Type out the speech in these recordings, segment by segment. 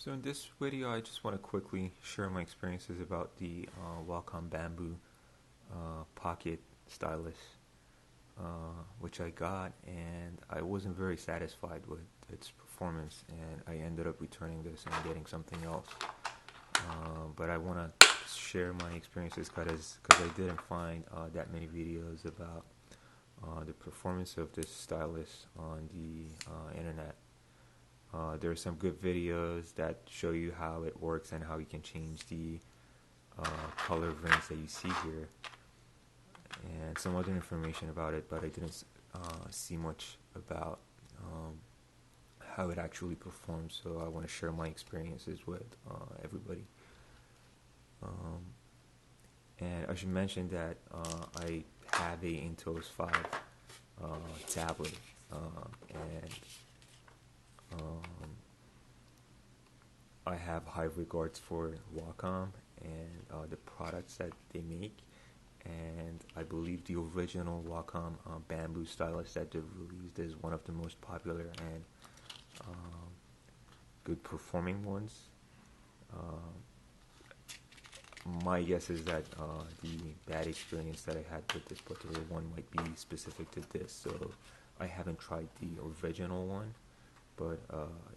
So in this video, I just want to quickly share my experiences about the Wacom Bamboo Pocket Stylus, which I got, and I wasn't very satisfied with its performance, and I ended up returning this and getting something else. But I want to share my experiences because I didn't find that many videos about the performance of this stylus on the internet. There are some good videos that show you how it works and how you can change the color rings that you see here, and some other information about it, but I didn't see much about how it actually performs, so I want to share my experiences with everybody. And I should mention that I have a Intel 5 tablet, and I have high regards for Wacom and the products that they make, and I believe the original Wacom bamboo stylus that they've released is one of the most popular and good performing ones. My guess is that the bad experience that I had with this particular one might be specific to this, so I haven't tried the original one. But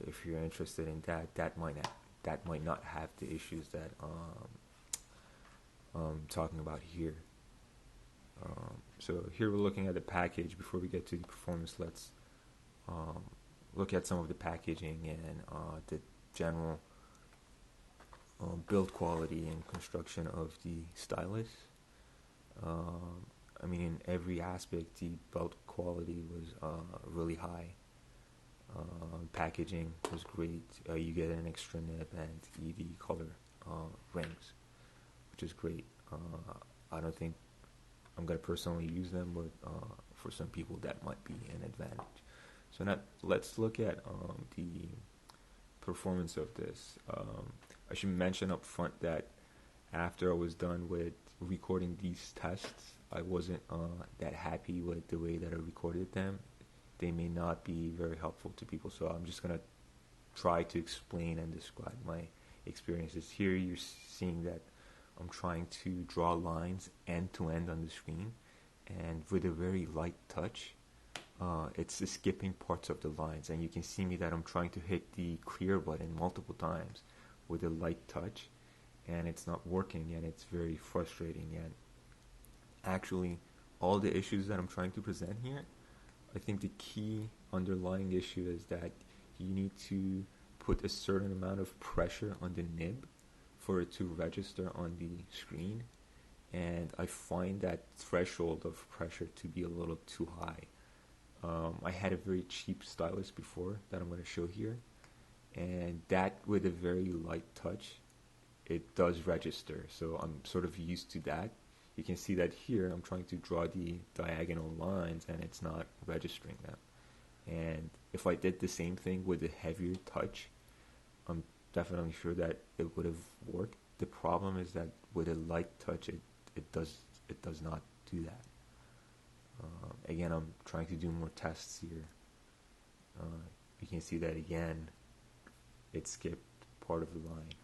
if you're interested in that, that might not have the issues that I'm talking about here. So here we're looking at the package. Before we get to the performance, let's look at some of the packaging and the general build quality and construction of the stylus. I mean, in every aspect, the build quality was really high. Packaging was great. You get an extra nib and EV color rings, which is great. I don't think I'm going to personally use them, but for some people that might be an advantage. So now let's look at the performance of this. I should mention up front that after I was done with recording these tests, I wasn't that happy with the way that I recorded them. They may not be very helpful to people, so I'm just going to try to explain and describe my experiences. Here you're seeing that I'm trying to draw lines end to end on the screen, and with a very light touch, it's skipping parts of the lines, and you can see me that I'm trying to hit the clear button multiple times with a light touch, and it's not working, and it's very frustrating. And actually, all the issues that I'm trying to present here, I think the key underlying issue is that you need to put a certain amount of pressure on the nib for it to register on the screen, and I find that threshold of pressure to be a little too high. I had a very cheap stylus before that I'm going to show here, and that with a very light touch, it does register, so I'm sort of used to that. You can see that here I'm trying to draw the diagonal lines and it's not registering them. And if I did the same thing with a heavier touch, I'm definitely sure that it would have worked. The problem is that with a light touch, it does not do that. Again, I'm trying to do more tests here. You can see that again, it skipped part of the line.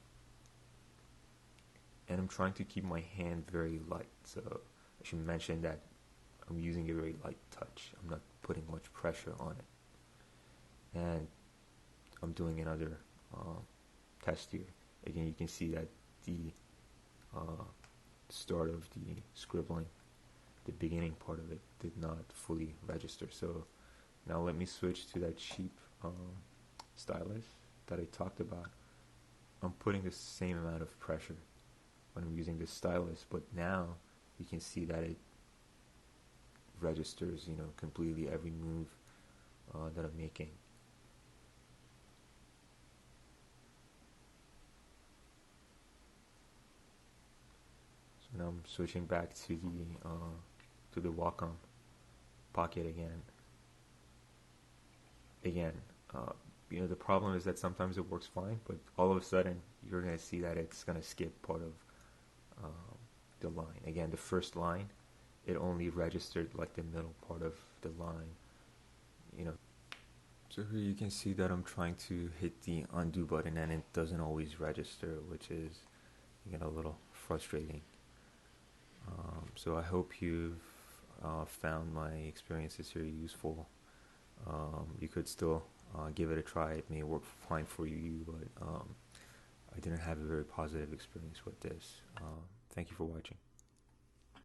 And I'm trying to keep my hand very light, so I should mention that I'm using a very light touch. I'm not putting much pressure on it. And I'm doing another test here. Again, you can see that the start of the scribbling, the beginning part of it, did not fully register. So now let me switch to that cheap stylus that I talked about. I'm putting the same amount of pressure when I'm using this stylus, but now you can see that it registers, completely every move that I'm making. So now I'm switching back to the Wacom Pocket again. The problem is that sometimes it works fine, but all of a sudden you're going to see that it's going to skip part of the line. Again, the first line, it only registered like the middle part of the line. So here you can see that I'm trying to hit the undo button and it doesn't always register, which is, you know, a little frustrating. So I hope you've found my experiences here useful. You could still give it a try. It may work fine for you, but I didn't have a very positive experience with this. Thank you for watching.